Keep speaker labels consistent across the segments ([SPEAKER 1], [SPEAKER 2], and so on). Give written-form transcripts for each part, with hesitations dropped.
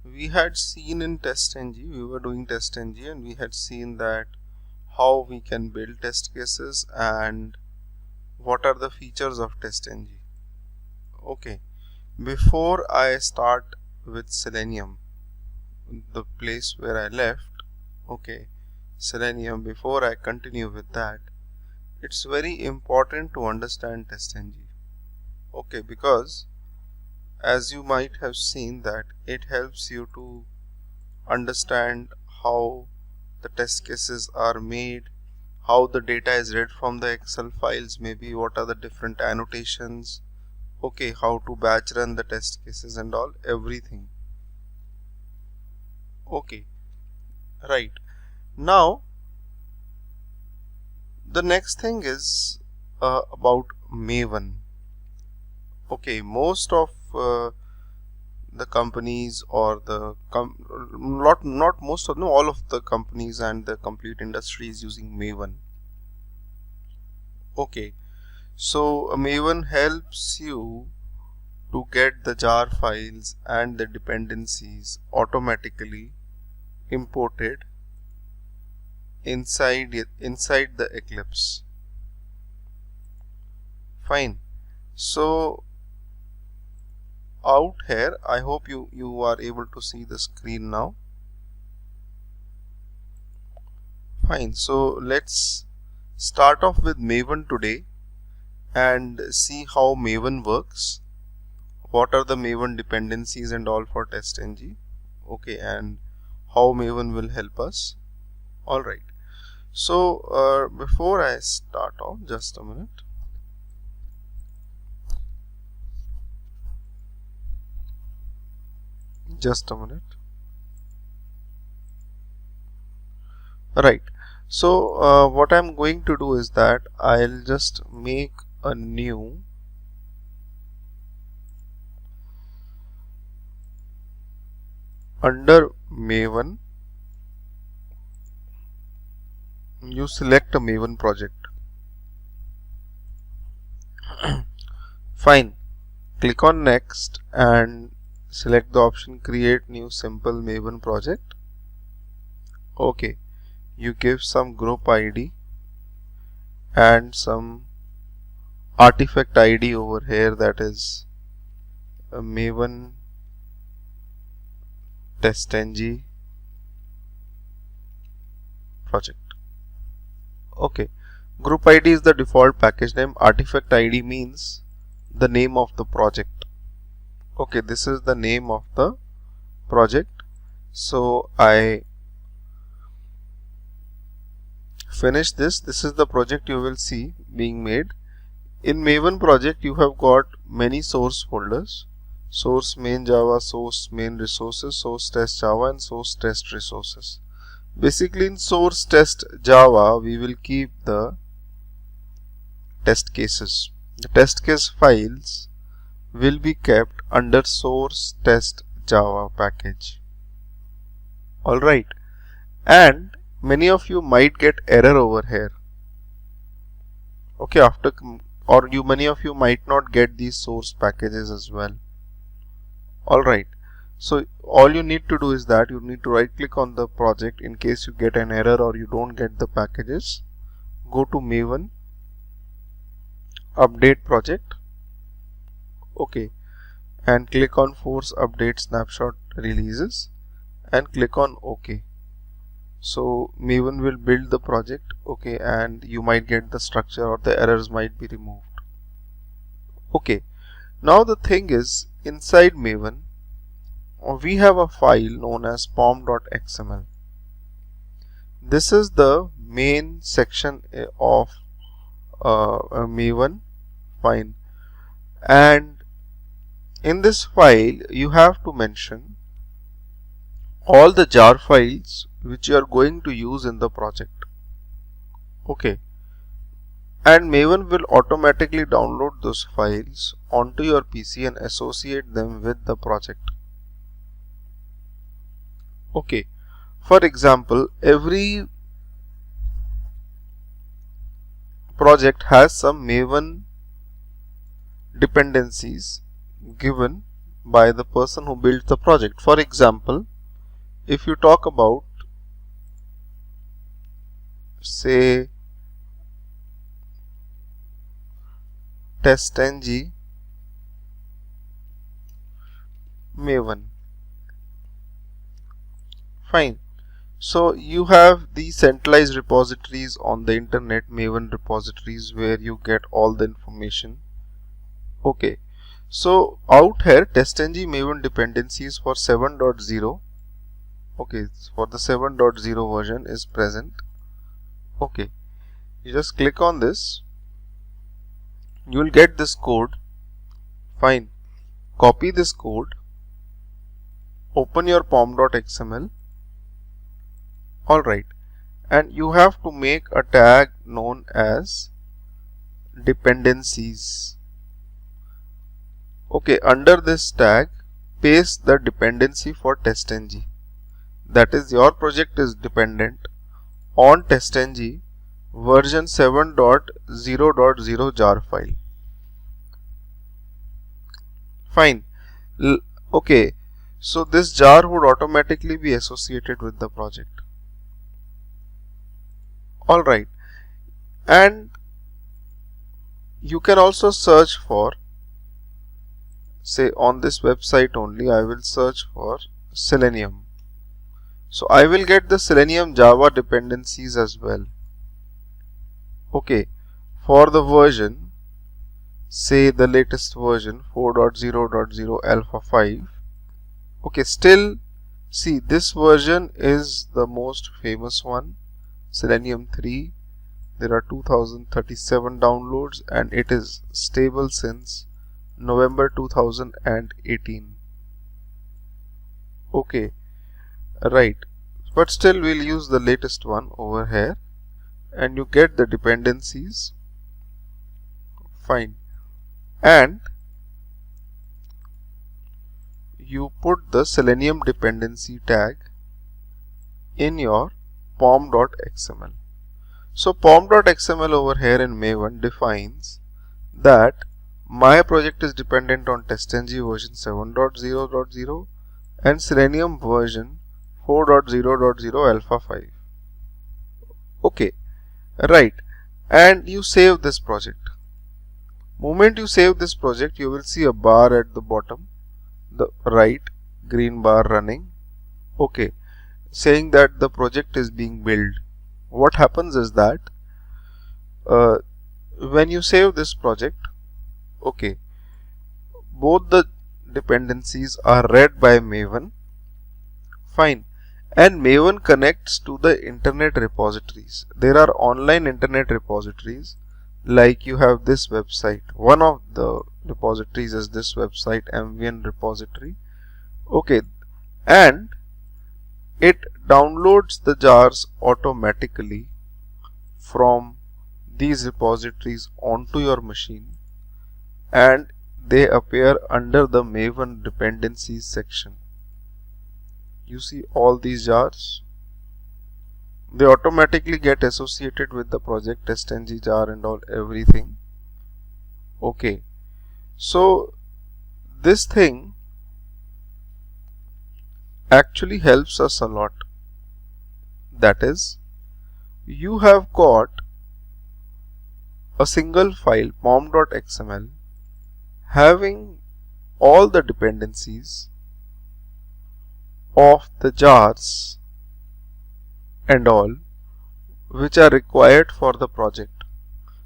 [SPEAKER 1] we had seen in TestNG, we were doing TestNG and we had seen that how we can build test cases and what are the features of TestNG. Okay, before I start with Selenium, the place where I left, okay, Selenium, before I continue with that, it's very important to understand TestNG. Okay, because as you might have seen that it helps you to understand how the test cases are made, how the data is read from the Excel files, maybe what are the different annotations, okay, how to batch run the test cases and all, everything. Okay, right. Now the next thing is about Maven. Okay, most of the companies or the not most of, no, all of the companies and the complete industry is using Maven. Okay, so Maven helps you to get the jar files and the dependencies automatically imported inside the Eclipse. Fine. So out here, I hope you are able to see the screen now. Fine. So let's start off with Maven today and see how Maven works. What are the Maven dependencies and all for TestNG? Okay, and how Maven will help us. Alright. So before I start off, just a minute. Just a minute. Right. So what I'm going to do is that I'll just make a new under Maven. You select a Maven project. Fine. Click on next and select the option create new simple Maven project. Okay. You give some group ID and some artifact ID over here, that is a Maven TestNG project. Okay, group ID is the default package name. Artifact ID means the name of the project. Okay, this is the name of the project. So I finish this. This is the project you will see being made. In Maven project, you have got many source folders: source main Java, source main resources, source test Java, and source test resources. Basically, in source test Java, we will keep the test cases. The test case files will be kept under source test Java package. Alright, and many of you might get error over here. Okay, many of you might not get these source packages as well. Alright, so all you need to do is that you need to right click on the project in case you get an error or you don't get the packages. Go to Maven, update project, okay, and click on force update snapshot releases and click on OK. So Maven will build the project, okay, and you might get the structure or the errors might be removed. Okay, now the thing is, inside Maven we have a file known as pom.xml. This is the main section of Maven. Fine, and in this file you have to mention all the jar files which you are going to use in the project. Okay, and Maven will automatically download those files onto your PC and associate them with the project. Okay, for example, every project has some Maven dependencies given by the person who built the project. For example, if you talk about, say, TestNG Maven. Fine. So you have these centralized repositories on the internet, Maven repositories, where you get all the information. Okay. So out here, TestNG Maven dependencies for 7.0. Okay, for the 7.0 version is present. Okay. You just click on this. You will get this code. Fine. Copy this code. Open your pom.xml. Alright, and you have to make a tag known as dependencies. Okay, under this tag, paste the dependency for TestNG. That is, your project is dependent on TestNG version 7.0.0 jar file. Fine. Okay, so this jar would automatically be associated with the project. Alright, and you can also search for, say, on this website only, I will search for Selenium. So I will get the Selenium Java dependencies as well. Okay, for the version, say the latest version 4.0.0 alpha 5. Okay, still see, this version is the most famous one, Selenium 3. There are 2037 downloads and it is stable since November 2018. Okay, right, but still we'll use the latest one over here and you get the dependencies. Fine, and you put the Selenium dependency tag in your pom.xml. So pom.xml over here in Maven defines that my project is dependent on TestNG version 7.0.0 and Selenium version 4.0.0 alpha 5. Okay, right, and you save this project. Moment you save this project, you will see a bar at the bottom, the right green bar running. Okay, saying that the project is being built. What happens is that when you save this project, okay, both the dependencies are read by Maven. Fine, and Maven connects to the internet repositories. There are online internet repositories, like you have this website. One of the repositories is this website, MVN repository. Okay, and it downloads the jars automatically from these repositories onto your machine and they appear under the Maven dependencies section. You see all these jars, they automatically get associated with the project TestNG jar and all everything. Okay, so this thing actually helps us a lot. That is, you have got a single file pom.xml having all the dependencies of the jars and all which are required for the project.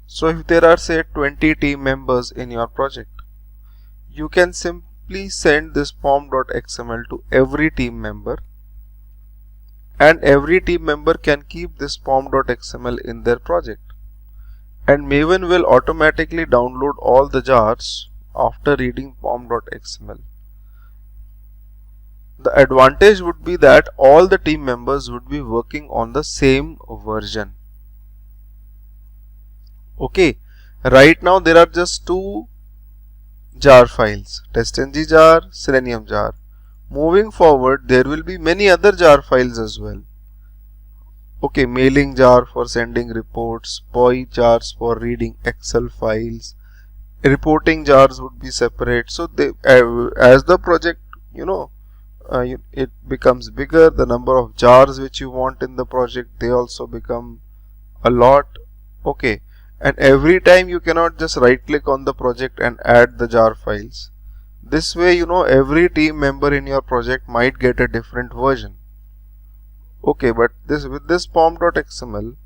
[SPEAKER 1] So if there are, say, 20 team members in your project, you can simply send this pom.xml to every team member and every team member can keep this pom.xml in their project, and Maven will automatically download all the jars after reading pom.xml. The advantage would be that all the team members would be working on the same version. Okay, right now there are just two jar files, TestNG jar, Selenium jar. Moving forward, there will be many other jar files as well. Okay, mailing jar for sending reports, POI jars for reading Excel files, reporting jars would be separate. So they as the project it becomes bigger, the number of jars which you want in the project, they also become a lot. Okay, and every time you cannot just right click on the project and add the jar files. This way, every team member in your project might get a different version. Okay, but with this pom.xml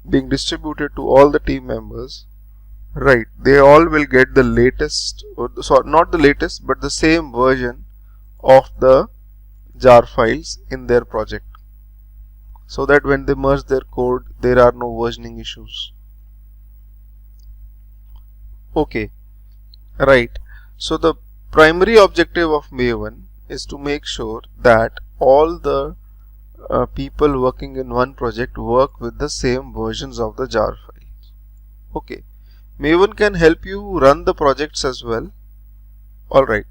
[SPEAKER 1] being distributed to all the team members, right, they all will get the latest, or sorry, not the latest, but the same version of the jar files in their project, so that when they merge their code, there are no versioning issues. Okay, right. So the primary objective of Maven is to make sure that all the people working in one project work with the same versions of the jar files. Okay, Maven can help you run the projects as well. Alright,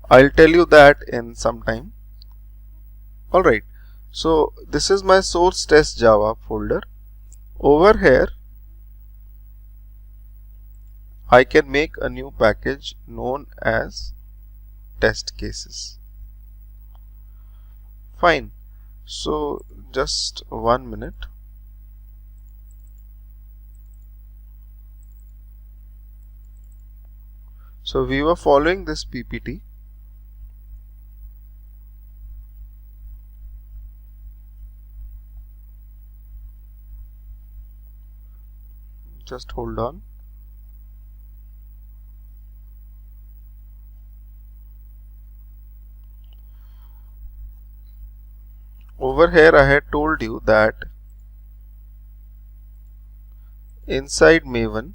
[SPEAKER 1] I'll tell you that in some time. Alright, so this is my source test Java folder. Over here, I can make a new package known as test cases. Fine. So just 1 minute. So we were following this PPT. Just hold on. Over here I had told you that inside Maven,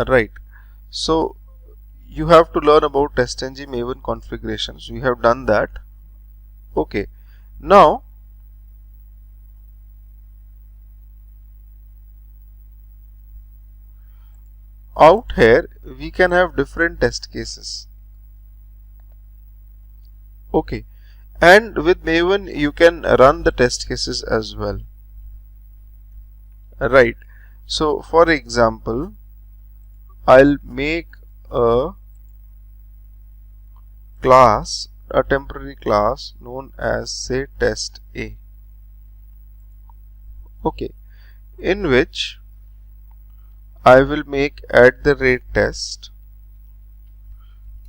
[SPEAKER 1] right, so you have to learn about TestNG Maven configurations. We have done that. Okay, now out here we can have different test cases. Okay, and with Maven you can run the test cases as well. Right, so for example, I'll make a class, a temporary class known as say test A. Okay, in which I will make @test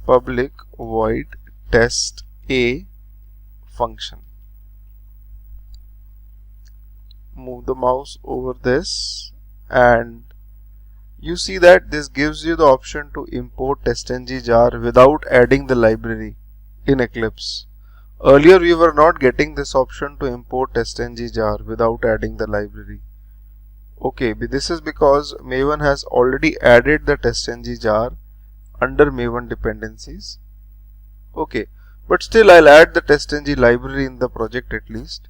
[SPEAKER 1] public void test A function. Move the mouse over this and you see that this gives you the option to import TestNG jar without adding the library in Eclipse. Earlier we were not getting this option to import TestNG jar without adding the library. Okay, this is because Maven has already added the TestNG jar under Maven dependencies. Okay, but still I'll add the TestNG library in the project at least.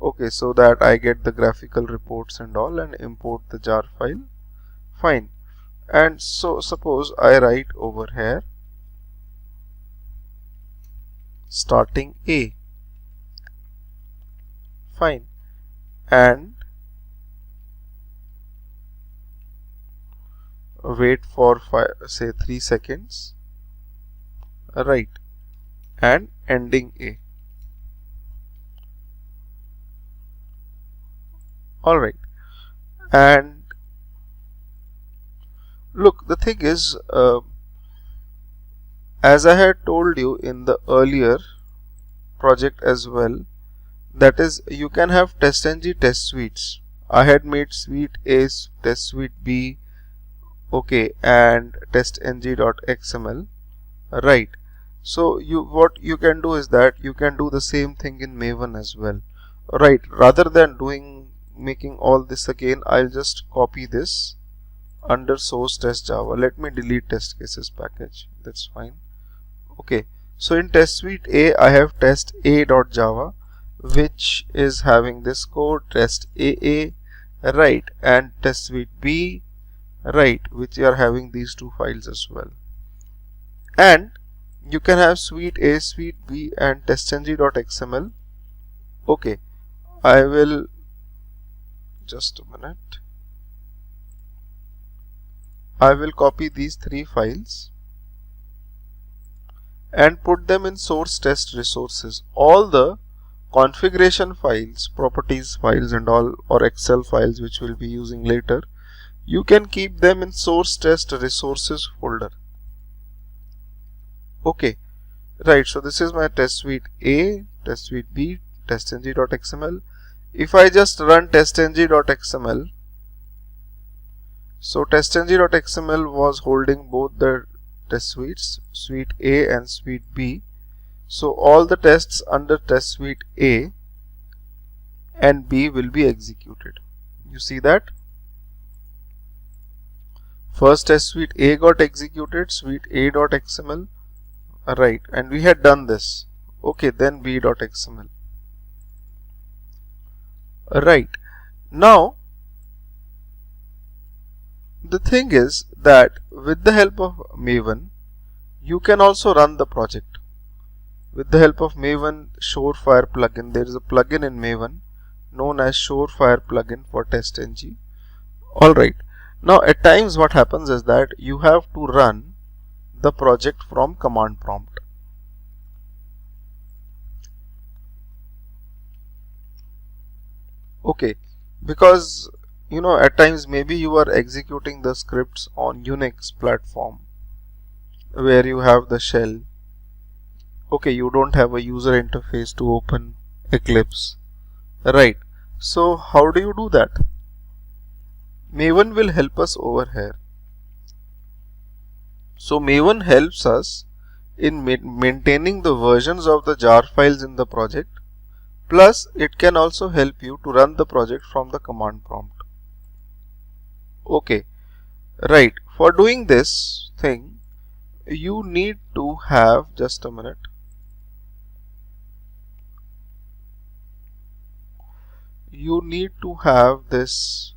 [SPEAKER 1] Okay, so that I get the graphical reports and all and import the jar file. Fine. And so suppose I write over here starting A. Fine. And wait for say 3 seconds. Right. And ending A. Alright. And look, the thing is, as I had told you in the earlier project as well, that is, you can have TestNG test suites. I had made suite A, test suite B, okay, and testng.xml. Right. So what you can do is that you can do the same thing in Maven as well. Right. Rather than making all this again, I'll just copy this under source test Java. Let me delete test cases package. That's fine. Okay. So in test suite A, I have test A.java, which is having this code test AA, right, and test suite B, right, which are having these two files as well. And you can have suite A, suite B, and testng.xml. Okay, I will just a minute. I will copy these 3 files and put them in source test resources. All the configuration files, properties files and all, or Excel files which we'll be using later, you can keep them in source test resources folder. Okay, right, so this is my test suite A, test suite B, testng.xml. If I just run testng.xml, so testng.xml was holding both the test suites, suite A and suite B. So all the tests under test suite A and B will be executed. You see that? First test suite A got executed, suite A.xml, right, and we had done this. Okay, then B.xml. Right, now the thing is that with the help of Maven, you can also run the project. With the help of Maven Surefire plugin, there is a plugin in Maven known as Surefire plugin for TestNG. Alright, now at times what happens is that you have to run the project from command prompt. Okay, because at times maybe you are executing the scripts on Unix platform where you have the shell. Okay, you don't have a user interface to open Eclipse, right? So how do you do that? Maven will help us over here. So Maven helps us in maintaining the versions of the jar files in the project, plus it can also help you to run the project from the command prompt. Okay, right, for doing this thing you need to have, just a minute, you need to have this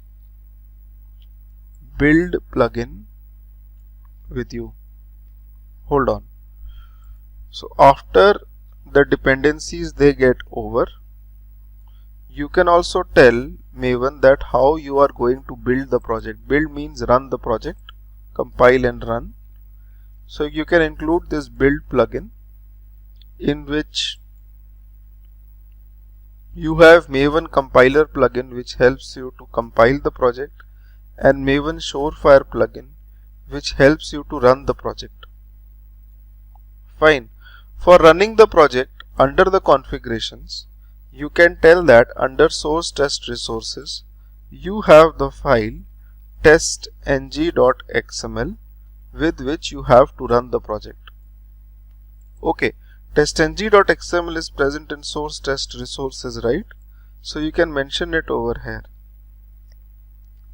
[SPEAKER 1] build plugin with you. Hold on. So after the dependencies they get over, you can also tell Maven that how you are going to build the project. Build means run the project, compile and run. So you can include this build plugin in which you have Maven compiler plugin which helps you to compile the project, and Maven Surefire plugin which helps you to run the project. Fine. For running the project under the configurations, you can tell that under source test resources you have the file testng.xml with which you have to run the project. Okay, testng.xml is present in source test resources, right? So you can mention it over here.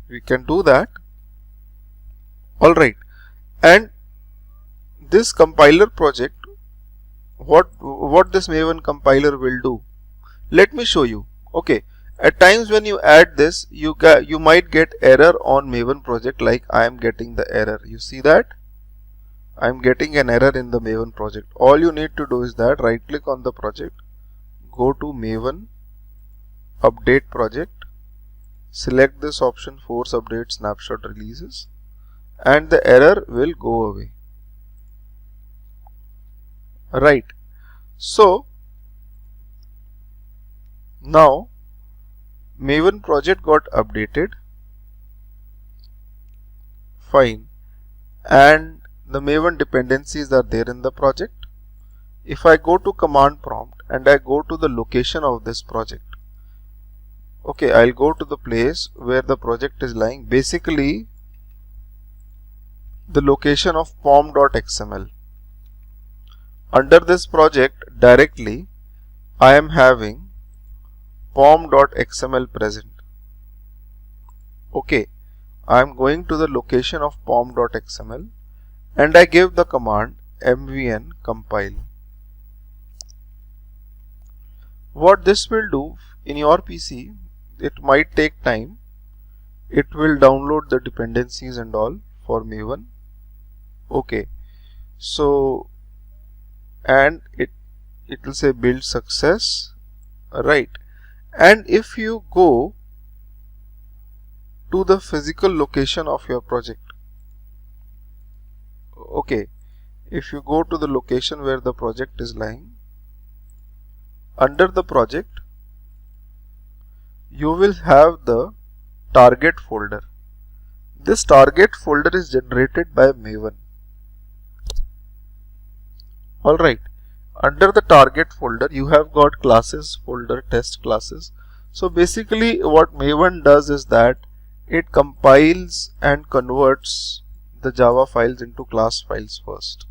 [SPEAKER 1] We can do that. Alright, and this compiler project, what this Maven compiler will do, let me show you. Okay, at times when you add this, you might get error on Maven project, like I am getting the error. You see that? I am getting an error in the Maven project. All you need to do is that right click on the project, go to Maven, update project, select this option, force update snapshot releases, and the error will go away. Right. So now Maven project got updated. Fine. And the Maven dependencies are there in the project. If I go to command prompt and I go to the location of this project, okay, I'll go to the place where the project is lying, basically the location of pom.xml. Under this project directly I am having pom.xml present. Okay, I am going to the location of pom.xml and I give the command mvn compile. What this will do in your PC, it might take time. It will download the dependencies and all for Maven. Okay, so and it will say build success, right? And if you go to the physical location of your project, Okay, if you go to the location where the project is lying, under the project you will have the target folder. This target folder is generated by Maven. Alright, under the target folder you have got classes folder, test classes. So basically what Maven does is that it compiles and converts the Java files into class files first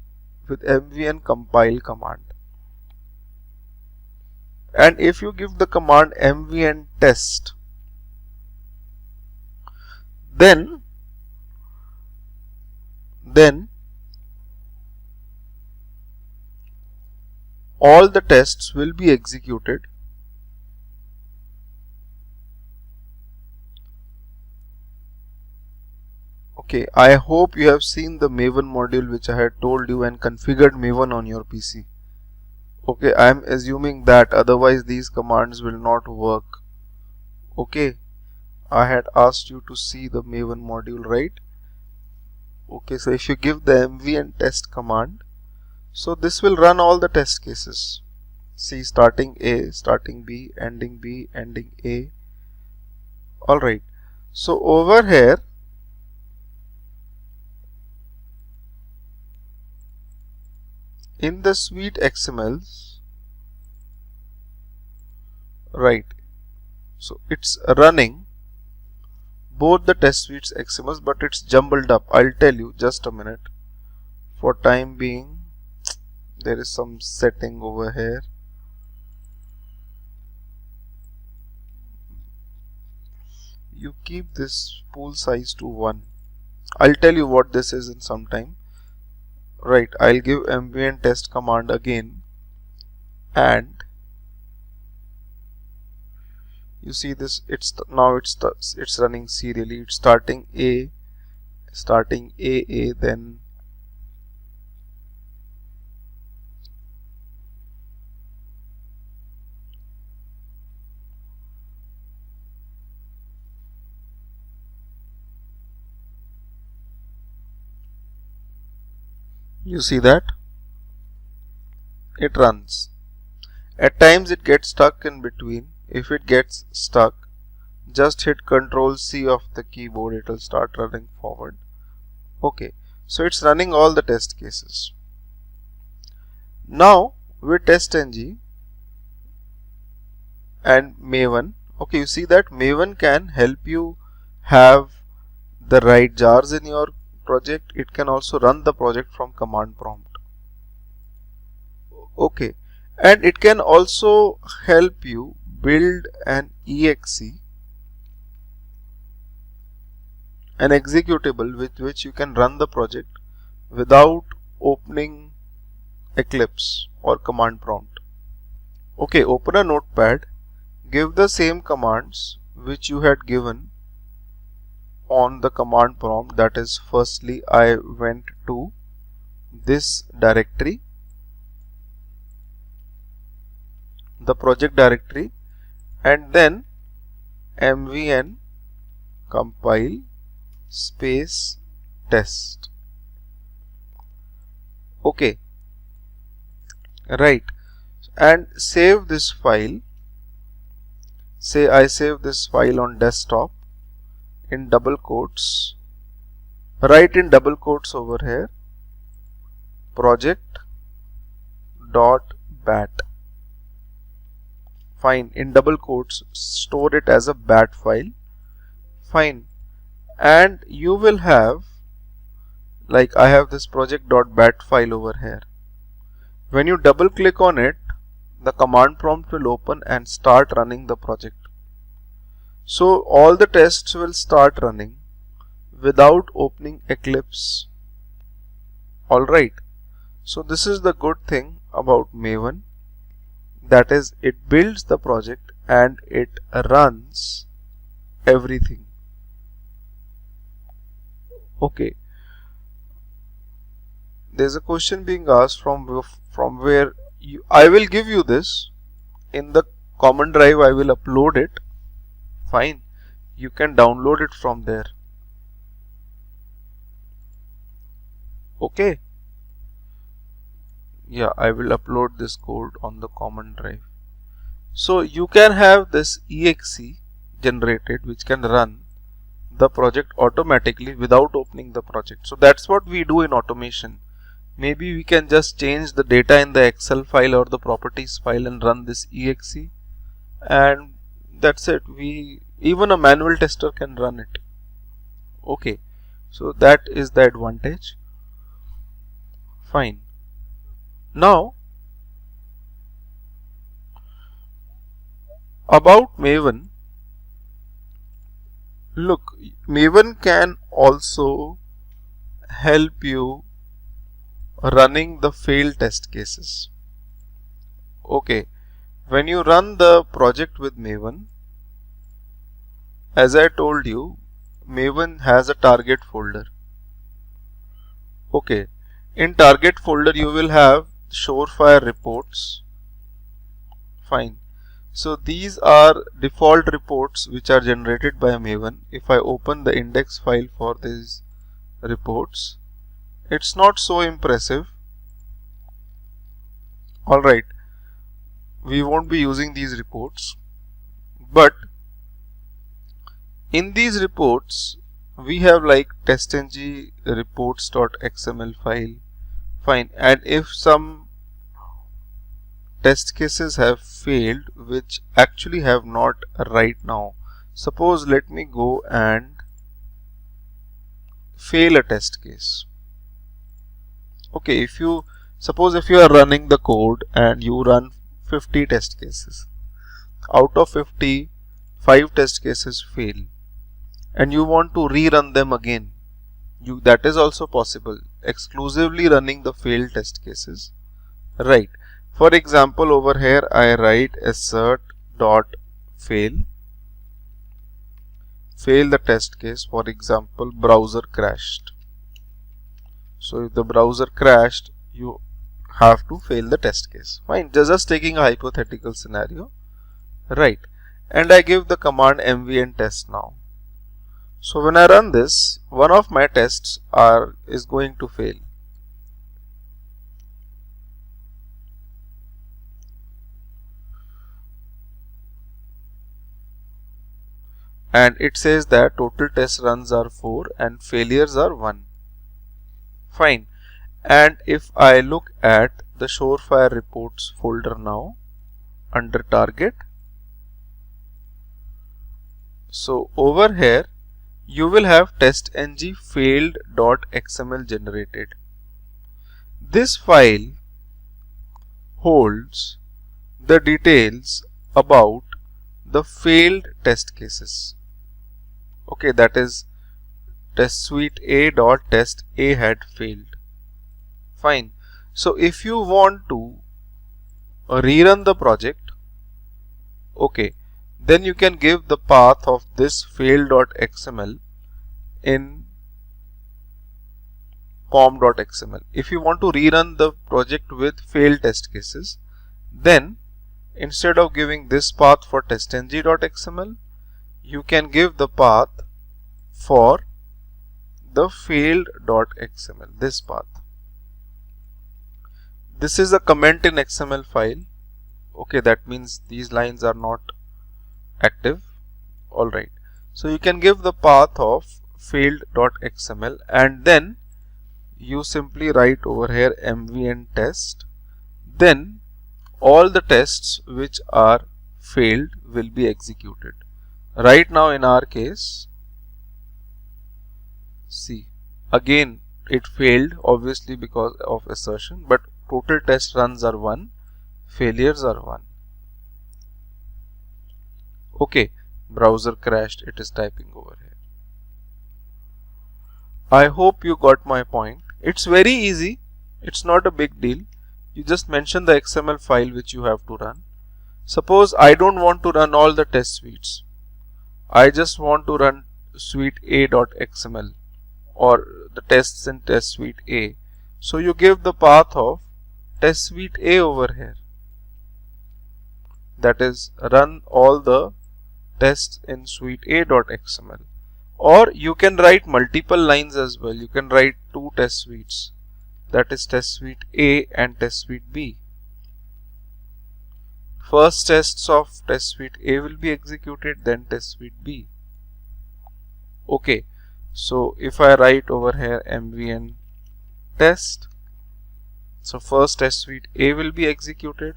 [SPEAKER 1] with mvn compile command. And if you give the command mvn test, then all the tests will be executed. Okay, I hope you have seen the Maven module which I had told you and configured Maven on your PC. Okay, I am assuming that, otherwise these commands will not work. Okay, I had asked you to see the Maven module, right? Okay, so if you give the mvn test command, so this will run all the test cases. See, starting A, starting B, ending A. Alright, so over here in the suite XMLs, right, so it's running both the test suites XMLs, but it's jumbled up. I'll tell you, just a minute. For time being, there is some setting over here. You keep this pool size to 1. I'll tell you what this is in some time. Right, I'll give mvn test command again, and you see this, it's running serially. It's starting A, then you see that it runs. At times it gets stuck in between. If it gets stuck, just hit Ctrl C of the keyboard, it will start running forward. Okay, so it's running all the test cases. Now with TestNG and Maven, okay, you see that Maven can help you have the right jars in your project. It can also run the project from command prompt. Okay, and it can also help you build an exe, an executable with which you can run the project without opening Eclipse or command prompt. Okay, open a notepad, give the same commands which you had given on the command prompt. That is, firstly I went to this directory, the project directory, and then mvn compile space test. Okay, right, and save this file. Say I save this file on desktop in double quotes, write in double quotes over here project dot bat. Fine, in double quotes, store it as a bat file. Fine, and you will have, like I have this project.bat file over here. When you double click on it, the command prompt will open and start running the project. So all the tests will start running without opening Eclipse. Alright, so this is the good thing about Maven, that is, it builds the project and it runs everything. Okay, there's a question being asked from where I will give you this in the common drive. I will upload it. Fine, you can download it from there. Okay, Yeah, I will upload this code on the common drive. So you can have this exe generated which can run the project automatically without opening the project. So that's what we do in automation. Maybe we can just change the data in the Excel file or the properties file and run this exe, and that's it. Even a manual tester can run it. Okay, so that is the advantage. Fine. Now about Maven, look, Maven can also help you running the failed test cases. Okay, when you run the project with Maven, as I told you, Maven has a target folder. Okay, in target folder you will have Surefire reports. Fine. So these are default reports which are generated by Maven. If I open the index file for these reports, it's not so impressive. Alright, we won't be using these reports, but in these reports we have like testng reports.xml file. Fine, and if some test cases have failed which actually have not right now, suppose let me go and fail a test case. Okay, if you are running the code and you run 50 test cases, out of 50 5 test cases fail and you want to rerun them again, that is also possible, exclusively running the failed test cases, right? For example, over here I write assert.fail, fail the test case, for example browser crashed. So if the browser crashed, you have to fail the test case. Fine, just taking a hypothetical scenario, right? And I give the command mvn test now. So when I run this, one of my tests is going to fail. And it says that total test runs are 4 and failures are 1. Fine. And if I look at the Surefire reports folder now under target, so over here you will have testng failed.xml generated. This file holds the details about the failed test cases. Okay, that is test suite a.test a had failed. Fine. So if you want to rerun the project, okay, then you can give the path of this fail.xml in pom.xml. If you want to rerun the project with failed test cases, then instead of giving this path for testng.xml, you can give the path for the failed.xml, this path. This is a comment in XML file. Okay, that means these lines are not active. Alright, so you can give the path of failed.xml and then you simply write over here mvn test. Then all the tests which are failed will be executed. Right now in our case, see, again it failed obviously because of assertion, but total test runs are 1, failures are 1. Okay, browser crashed, it is typing over here. I hope you got my point. It's very easy, it's not a big deal. You just mention the XML file which you have to run. Suppose I don't want to run all the test suites. I just want to run suite a.xml or the tests in test suite A. So you give the path of test suite A over here. That is, run all the tests in suite that is test suite A and test suite B. First tests of test suite A will be executed, then test suite B. Okay, so if I write over here MVN test, so first test suite A will be executed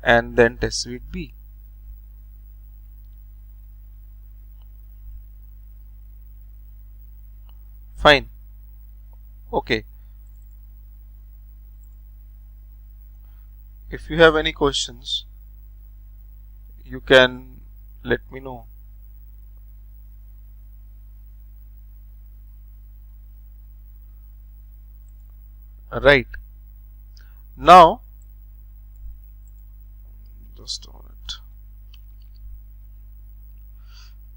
[SPEAKER 1] and then test suite B. Fine. Okay. If you have any questions, you can let me know. Right. Now, just a minute.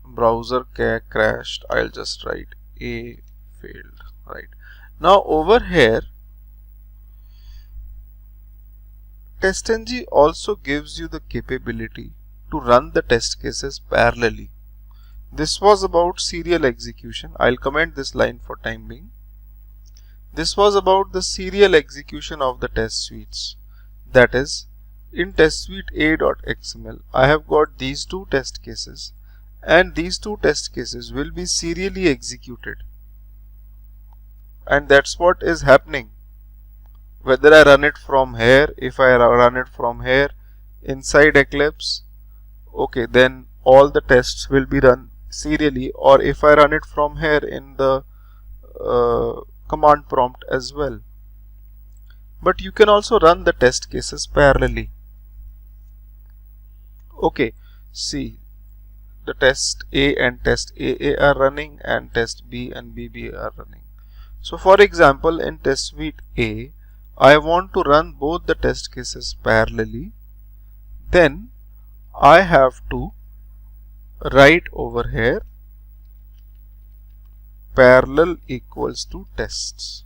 [SPEAKER 1] Browser crashed. I'll just write A failed. Right. Now over here, TestNG also gives you the capability to run the test cases parallelly. This was about serial execution. I'll comment this line for time being. This was about the serial execution of the test suites. That is, in test suite A.xml, I have got these two test cases, and these two test cases will be serially executed. And that's what is happening. Whether I run it from here, if I run it from here inside Eclipse, okay, then all the tests will be run serially, or if I run it from here in the command prompt as well. But you can also run the test cases parallelly. Okay, see, the test A and test AA are running and test B and BB are running. So for example, in test suite A, I want to run both the test cases parallelly. Then I have to write over here parallel equals to tests.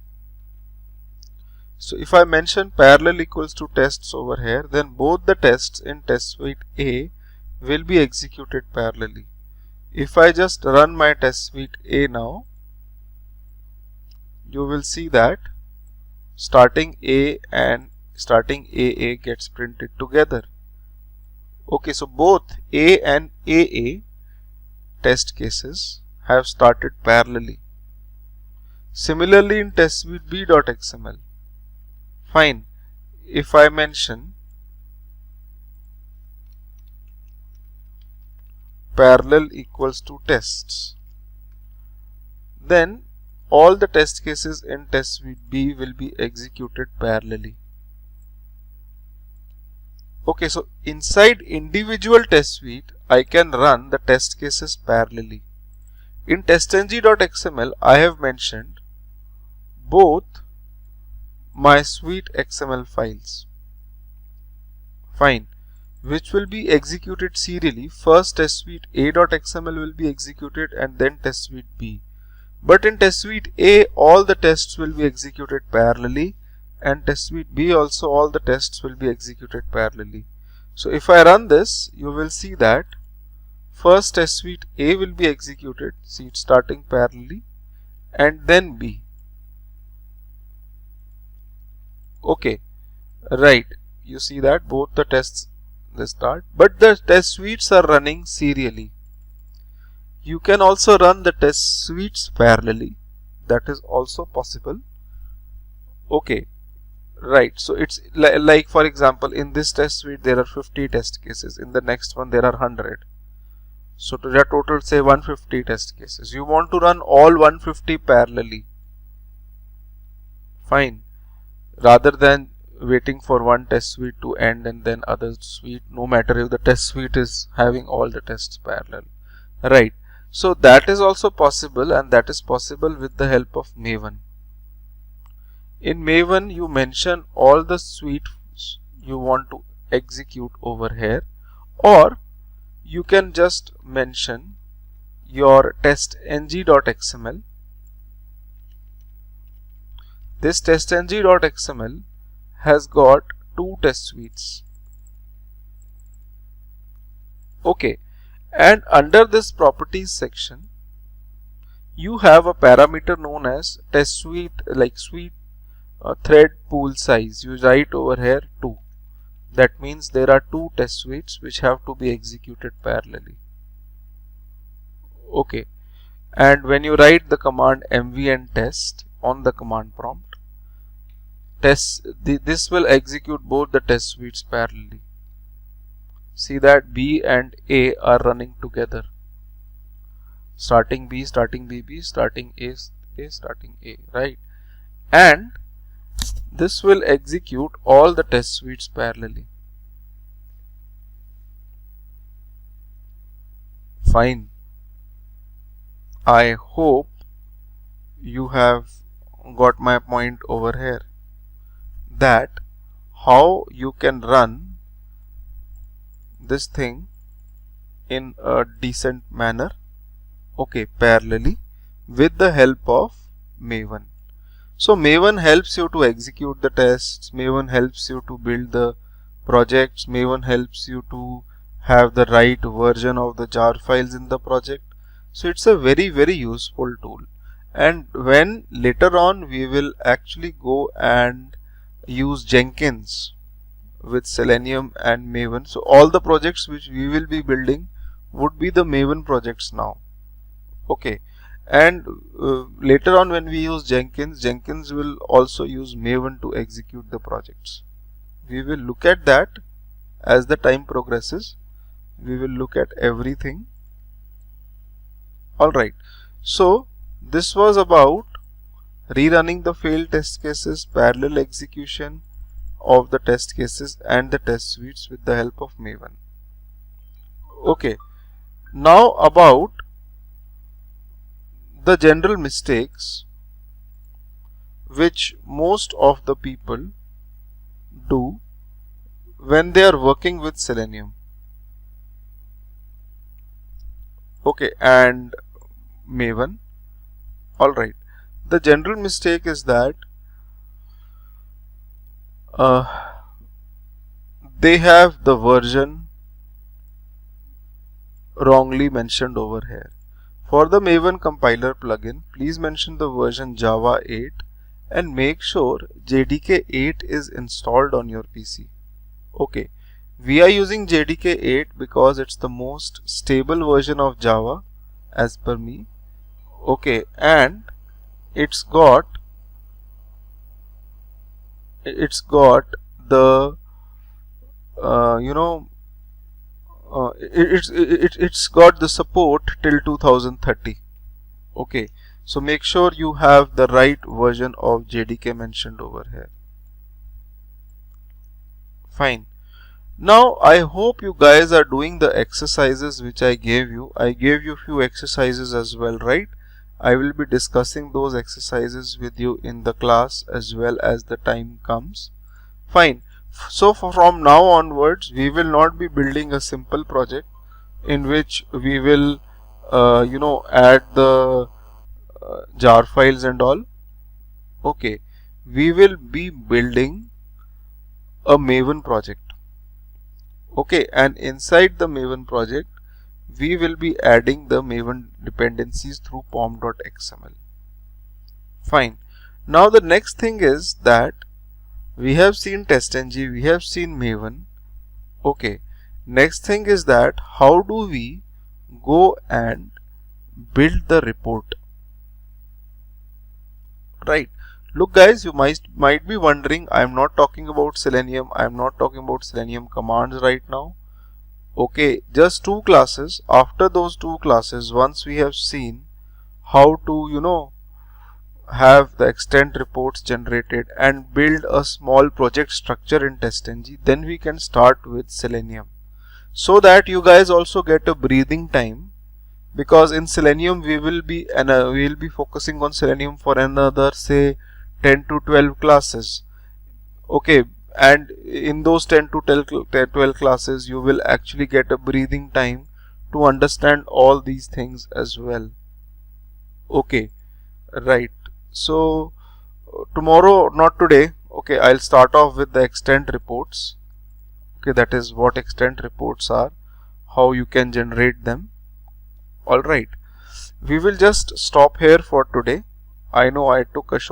[SPEAKER 1] So if I mention parallel equals to tests over here, then both the tests in test suite A will be executed parallelly. If I just run my test suite A now, you will see that starting A and starting AA gets printed together. Okay, so both A and AA test cases have started parallelly. Similarly in test suite B.xml, fine, if I mention parallel equals to tests, then all the test cases in test suite B will be executed parallelly. Okay, so inside individual test suite, I can run the test cases parallelly. In testng.xml, I have mentioned both my suite XML files. Fine, which will be executed serially. First test suite A.xml will be executed and then test suite B. But in test suite A, all the tests will be executed parallelly, and test suite B also all the tests will be executed parallelly. So if I run this, you will see that first test suite A will be executed, see it starting parallelly, and then B. Okay, right, you see that both the tests they start, but the test suites are running serially. You can also run the test suites parallelly, that is also possible. Okay, right, so it's like for example, in this test suite there are 50 test cases, in the next one there are 100. So to that total say 150 test cases. You want to run all 150 parallelly. Fine. Rather than waiting for one test suite to end and then other suite, no matter if the test suite is having all the tests parallel. Right. So that is also possible, and that is possible with the help of Maven. In Maven, you mention all the suites you want to execute over here, or you can just mention your testng.xml. This testng.xml has got two test suites. Okay, and under this properties section, you have a parameter known as test suite, like suite thread pool size. You write over here 2. That means there are 2 test suites which have to be executed parallelly. Okay, and when you write the command mvn test on the command prompt, this will execute both the test suites parallelly. See that B and A are running together. Starting B, starting B, starting A, starting A, right? And this will execute all the test suites parallelly. Fine. I hope you have got my point over here, that how you can run this thing in a decent manner, okay, parallelly with the help of Maven. So Maven helps you to execute the tests, Maven helps you to build the projects, Maven helps you to have the right version of the jar files in the project. So it's a very useful tool. And when later on we will actually go and use Jenkins with Selenium and Maven. So all the projects which we will be building would be the Maven projects now. Okay, and later on when we use Jenkins will also use Maven to execute the projects. We will look at that as the time progresses. We will look at everything. Alright, so this was about rerunning the failed test cases, parallel execution of the test cases and the test suites with the help of Maven. Okay, now about the general mistakes which most of the people do when they are working with Selenium, okay, and Maven. Alright, the general mistake is that they have the version wrongly mentioned over here. For the Maven compiler plugin, please mention the version Java 8 and make sure JDK 8 is installed on your PC. Okay, we are using JDK 8 because it's the most stable version of Java as per me. Okay, and it's got the it's got the support till 2030. Okay, so make sure you have the right version of JDK mentioned over here. Fine. Now I hope you guys are doing the exercises which I gave you. I gave you few exercises as well, right? I will be discussing those exercises with you in the class as well as the time comes. Fine. So from now onwards we will not be building a simple project in which we will add the jar files and all. Okay, we will be building a Maven project. Okay, and inside the Maven project we will be adding the Maven dependencies through pom.xml. Fine. Now the next thing is that we have seen TestNG, we have seen Maven. Okay, next thing is that how do we go and build the report, right? Look guys, you might be wondering, I am not talking about Selenium, I am not talking about Selenium commands right now. Okay, just 2 classes. After those 2 classes, once we have seen how to have the extent reports generated and build a small project structure in TestNG, then we can start with Selenium, so that you guys also get a breathing time, because in Selenium we will be focusing on Selenium for another say 10 to 12 classes. Okay, and in those 10 to 12 classes you will actually get a breathing time to understand all these things as well. Okay, right. So tomorrow, not today, okay, I'll start off with the extent reports. Okay, that is what extent reports are, how you can generate them. Alright, We will just stop here for today. I know I took a short